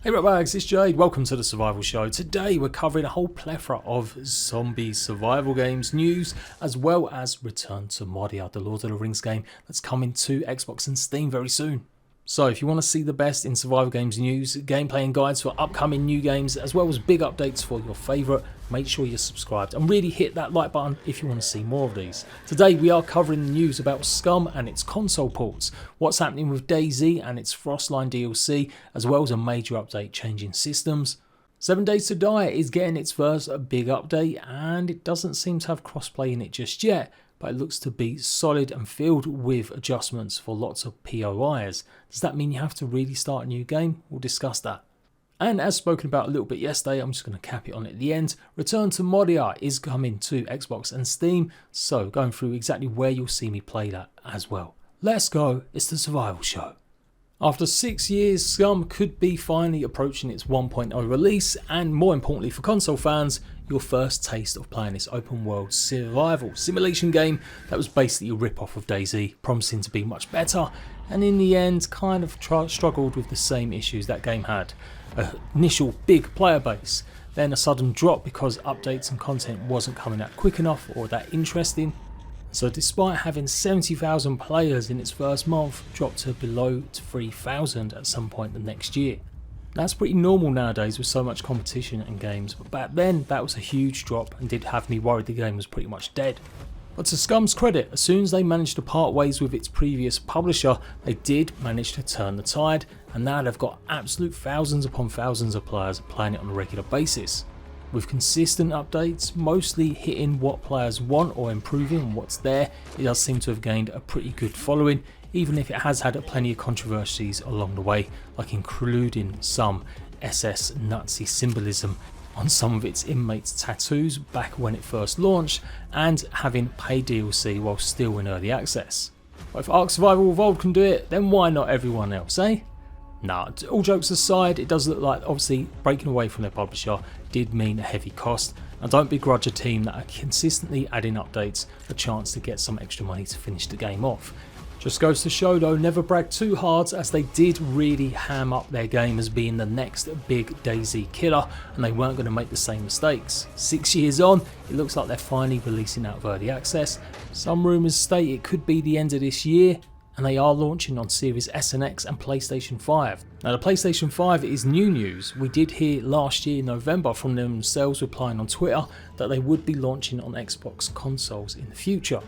Hey ratbags, it's Jade, welcome to the Survival Show. Today we're covering a whole plethora of zombie survival games news, as well as Return to Moria, the Lord of the Rings game that's coming to Xbox and Steam very soon. So if you want to see the best in survival games news, gameplay and guides for upcoming new games, as well as big updates for your favourite, make sure you're subscribed and really hit that like button if you want to see more of these. Today we are covering the news about Scum and its console ports, what's happening with Dayz and its Frostline DLC, as well as a major update changing systems. 7 Days to Die is getting its first big update, and it doesn't seem to have crossplay in it just yet, but it looks to be solid and filled with adjustments for lots of POIs. Does that mean you have to really start a new game? We'll discuss that. And as spoken about a little bit yesterday, I'm just going to cap it on at the end. Return to Moria is coming to Xbox and Steam, so going through exactly where you'll see me play that as well. Let's go, it's the Survival Show. After 6 years, Scum could be finally approaching its 1.0 release, and more importantly for console fans, your first taste of playing this open world survival simulation game that was basically a rip-off of Dayz, promising to be much better, and in the end kind of struggled with the same issues that game had. An initial big player base, then a sudden drop because updates and content wasn't coming out quick enough or that interesting. So despite having 70,000 players in its first month, dropped to below 3,000 at some point the next year. That's pretty normal nowadays with so much competition in games, but back then that was a huge drop and did have me worried the game was pretty much dead. But to Scum's credit, as soon as they managed to part ways with its previous publisher, they did manage to turn the tide, and now they've got absolute thousands upon thousands of players playing it on a regular basis. With consistent updates, mostly hitting what players want or improving what's there, it does seem to have gained a pretty good following, even if it has had plenty of controversies along the way, like including some SS Nazi symbolism on some of its inmates' tattoos back when it first launched, and having paid DLC while still in early access. But if Ark Survival Evolved can do it, then why not everyone else, eh? Nah, all jokes aside, it does look like obviously breaking away from their publisher did mean a heavy cost, and don't begrudge a team that are consistently adding updates a chance to get some extra money to finish the game off. Just goes to show though, never brag too hard, as they did really ham up their game as being the next big Dayz killer, and they weren't going to make the same mistakes. 6 years on, it looks like they're finally releasing out of early access. Some rumours state it could be the end of this year, and they are launching on Series S and X and PlayStation 5. Now the PlayStation 5 is new news. We did hear last year in November from themselves replying on Twitter that they would be launching on Xbox consoles in the future,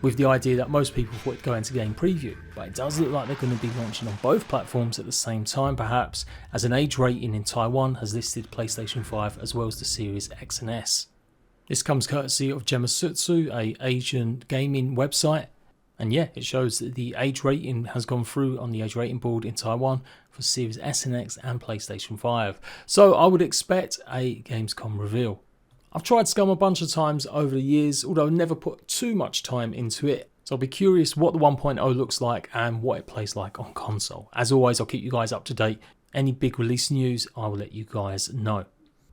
with the idea that most people thought it'd go into game preview, but it does look like they're going to be launching on both platforms at the same time perhaps, as an age rating in Taiwan has listed PlayStation 5 as well as the Series X and S. This comes courtesy of Gemasutsu, a Asian gaming website. And yeah, it shows that the age rating has gone through on the age rating board in Taiwan for Series S and X and PlayStation 5. So I would expect a Gamescom reveal. I've tried Scum a bunch of times over the years, although I've never put too much time into it. So I'll be curious what the 1.0 looks like and what it plays like on console. As always, I'll keep you guys up to date. Any big release news, I will let you guys know.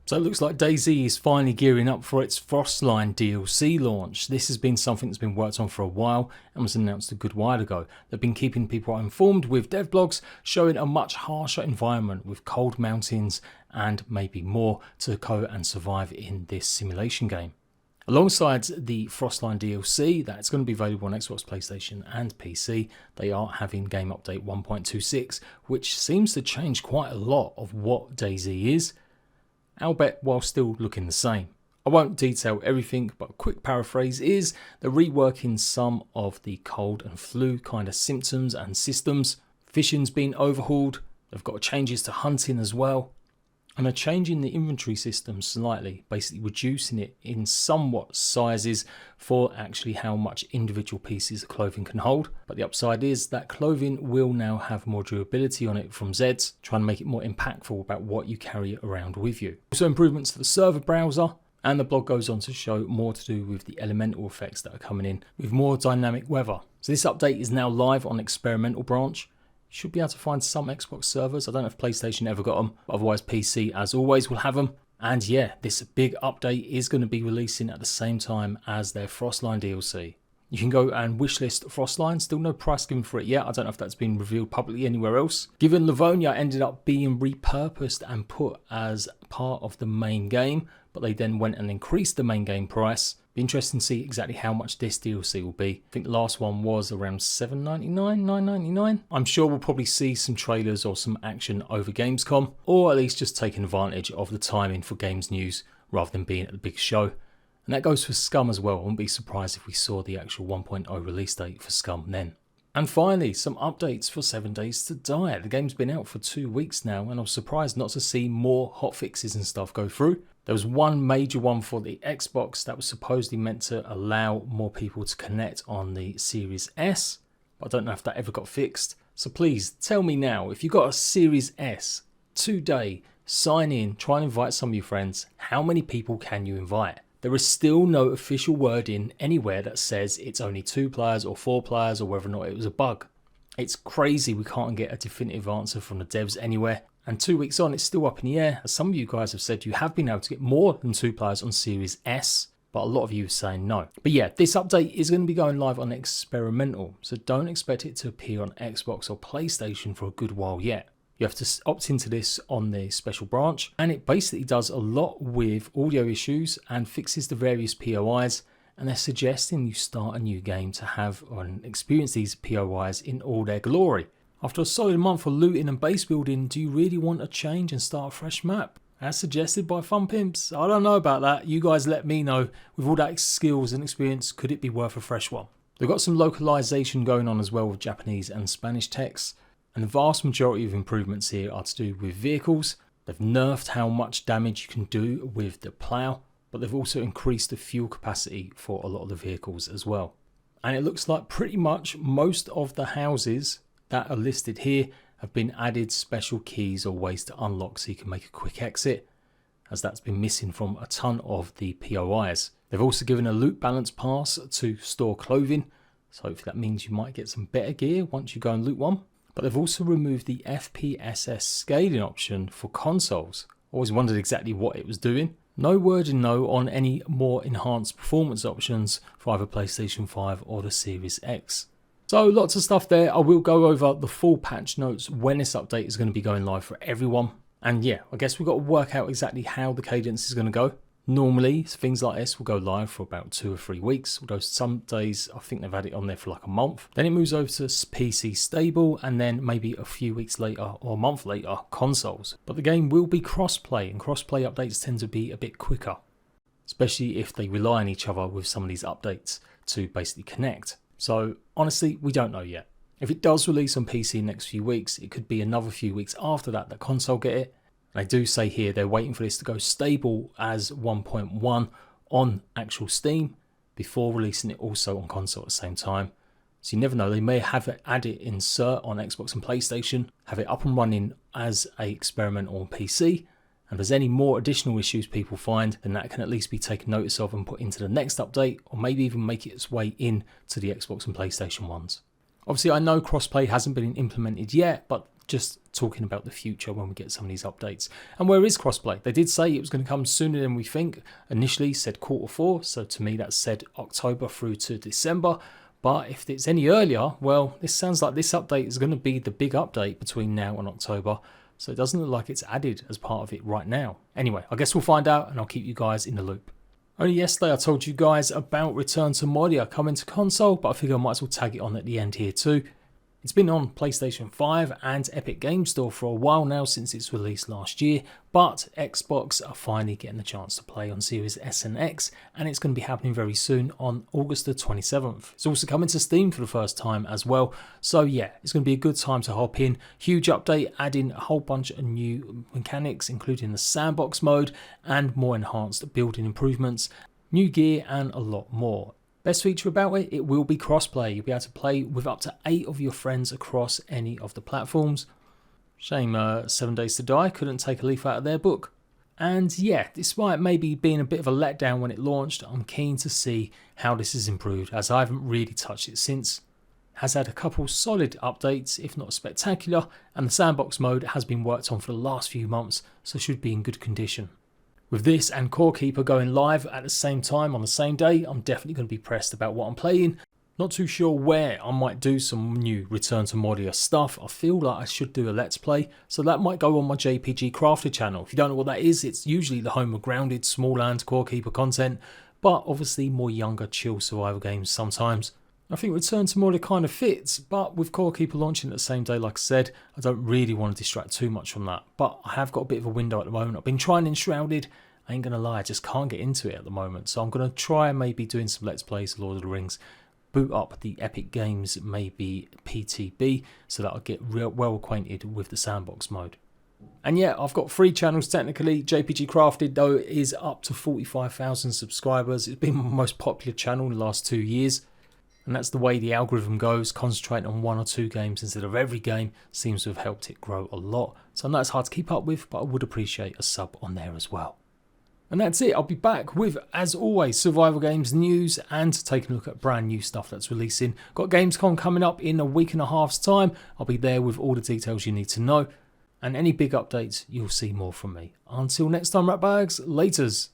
So it looks like Dayz is finally gearing up for its Frostline DLC launch. This has been something that's been worked on for a while and was announced a good while ago. They've been keeping people informed with dev blogs showing a much harsher environment with cold mountains and maybe more to go and survive in this simulation game. Alongside the Frostline DLC that's going to be available on Xbox, PlayStation and PC, they are having game update 1.26, which seems to change quite a lot of what Dayz is, albeit while still looking the same. I won't detail everything, but a quick paraphrase is they're reworking some of the cold and flu kind of symptoms and systems. Fishing's been overhauled, they've got changes to hunting as well, and are changing the inventory system slightly, basically reducing it in somewhat sizes for actually how much individual pieces of clothing can hold. But the upside is that clothing will now have more durability on it from Zeds, trying to make it more impactful about what you carry around with you. Also improvements to the server browser, and the blog goes on to show more to do with the elemental effects that are coming in with more dynamic weather. So this update is now live on experimental branch. Should be able to find some Xbox servers. I don't know if PlayStation ever got them, but otherwise PC as always will have them. And yeah, this big update is going to be releasing at the same time as their Frostline DLC. You can go and wishlist Frostline, still no price given for it yet. I don't know if that's been revealed publicly anywhere else. Given Livonia ended up being repurposed and put as part of the main game, but they then went and increased the main game price. Be interesting to see exactly how much this DLC will be. I think the last one was around $7.99, $9.99. I'm sure we'll probably see some trailers or some action over Gamescom, or at least just taking advantage of the timing for games news rather than being at the big show. And that goes for Scum as well. I wouldn't be surprised if we saw the actual 1.0 release date for Scum then. And finally, some updates for 7 Days to Die. The game's been out for 2 weeks now, and I was surprised not to see more hotfixes and stuff go through. There was one major one for the Xbox that was supposedly meant to allow more people to connect on the Series S, but I don't know if that ever got fixed. So please tell me now, if you got a Series S today, sign in, try and invite some of your friends. How many people can you invite? There is still no official wording anywhere that says it's only 2 players or 4 players or whether or not it was a bug. It's crazy we can't get a definitive answer from the devs anywhere. And 2 weeks on, it's still up in the air. As some of you guys have said, you have been able to get more than 2 players on Series S, but a lot of you are saying no. But yeah, this update is going to be going live on experimental, so don't expect it to appear on Xbox or PlayStation for a good while yet. You have to opt into this on the special branch, and it basically does a lot with audio issues and fixes the various POIs, and they're suggesting you start a new game to have and experience these POIs in all their glory. After a solid month of looting and base building, do you really want a change and start a fresh map? As suggested by Fun Pimps. I don't know about that. You guys let me know. With all that skills and experience, could it be worth a fresh one? They've got some localization going on as well with Japanese and Spanish text. And the vast majority of improvements here are to do with vehicles. They've nerfed how much damage you can do with the plough, but they've also increased the fuel capacity for a lot of the vehicles as well. And it looks like pretty much most of the houses that are listed here have been added special keys or ways to unlock so you can make a quick exit, as that's been missing from a ton of the POIs. They've also given a loot balance pass to store clothing, so hopefully that means you might get some better gear once you go and loot one. But they've also removed the FPSS scaling option for consoles. Always wondered exactly what it was doing. No wording though on any more enhanced performance options for either PlayStation 5 or the Series X. So lots of stuff there. I will go over the full patch notes when this update is going to be going live for everyone. And yeah, I guess we've got to work out exactly how the cadence is going to go. Normally, things like this will go live for about 2 or 3 weeks, although some days I think they've had it on there for like a month. Then it moves over to PC stable, and then maybe a few weeks later or a month later, consoles. But the game will be crossplay, and crossplay updates tend to be a bit quicker, especially if they rely on each other with some of these updates to basically connect. So honestly, we don't know yet. If it does release on PC in the next few weeks, it could be another few weeks after that console get it. They do say here they're waiting for this to go stable as 1.1 on actual Steam before releasing it also on console at the same time. So you never know, they may have it added insert on Xbox and PlayStation, have it up and running as a experiment on PC. And if there's any more additional issues people find, then that can at least be taken notice of and put into the next update, or maybe even make its way in to the Xbox and PlayStation ones. Obviously, I know crossplay hasn't been implemented yet, but just talking about the future when we get some of these updates. And where is crossplay? They did say it was going to come sooner than we think. Initially said Q4, so to me that said October through to December. But if it's any earlier, well, this sounds like this update is going to be the big update between now and October. So it doesn't look like it's added as part of it right now. Anyway, I guess we'll find out and I'll keep you guys in the loop. Only yesterday I told you guys about Return to Moria coming to console, but I figure I might as well tag it on at the end here too. It's been on PlayStation 5 and Epic Games Store for a while now since its release last year, but Xbox are finally getting the chance to play on Series S and X, and it's going to be happening very soon on August the 27th. It's also coming to Steam for the first time as well, so yeah, it's going to be a good time to hop in. Huge update, adding a whole bunch of new mechanics, including the sandbox mode and more enhanced building improvements, new gear and a lot more. Best feature about it, it will be crossplay. You'll be able to play with up to 8 of your friends across any of the platforms. Shame 7 Days to Die couldn't take a leaf out of their book. And yeah, despite maybe being a bit of a letdown when it launched, I'm keen to see how this is improved, as I haven't really touched it since. It has had a couple solid updates, if not spectacular, and the sandbox mode has been worked on for the last few months, so should be in good condition. With this and Core Keeper going live at the same time on the same day, I'm definitely going to be pressed about what I'm playing. Not too sure where I might do some new Return to Moria stuff. I feel like I should do a Let's Play, so that might go on my JPG Crafter channel. If you don't know what that is, it's usually the home of grounded, small land, core keeper content, but obviously more younger, chill survival games sometimes. I think Return to Moria kind of fits, but with Core Keeper launching at the same day, like I said, I don't really want to distract too much from that. But I have got a bit of a window at the moment. I've been trying Enshrouded. I ain't going to lie, I just can't get into it at the moment. So I'm going to try maybe doing some Let's Plays of Lord of the Rings, boot up the Epic Games, maybe PTB, so that I'll get well acquainted with the sandbox mode. And yeah, I've got 3 channels technically. JPG Crafted though is up to 45,000 subscribers. It's been my most popular channel in the last 2 years. And that's the way the algorithm goes. Concentrating on 1 or 2 games instead of every game seems to have helped it grow a lot. So I know it's hard to keep up with, but I would appreciate a sub on there as well. And that's it. I'll be back with, as always, survival games news and taking a look at brand new stuff that's releasing. Got Gamescom coming up in a week and a half's time. I'll be there with all the details you need to know. And any big updates, you'll see more from me. Until next time, ratbags, laters.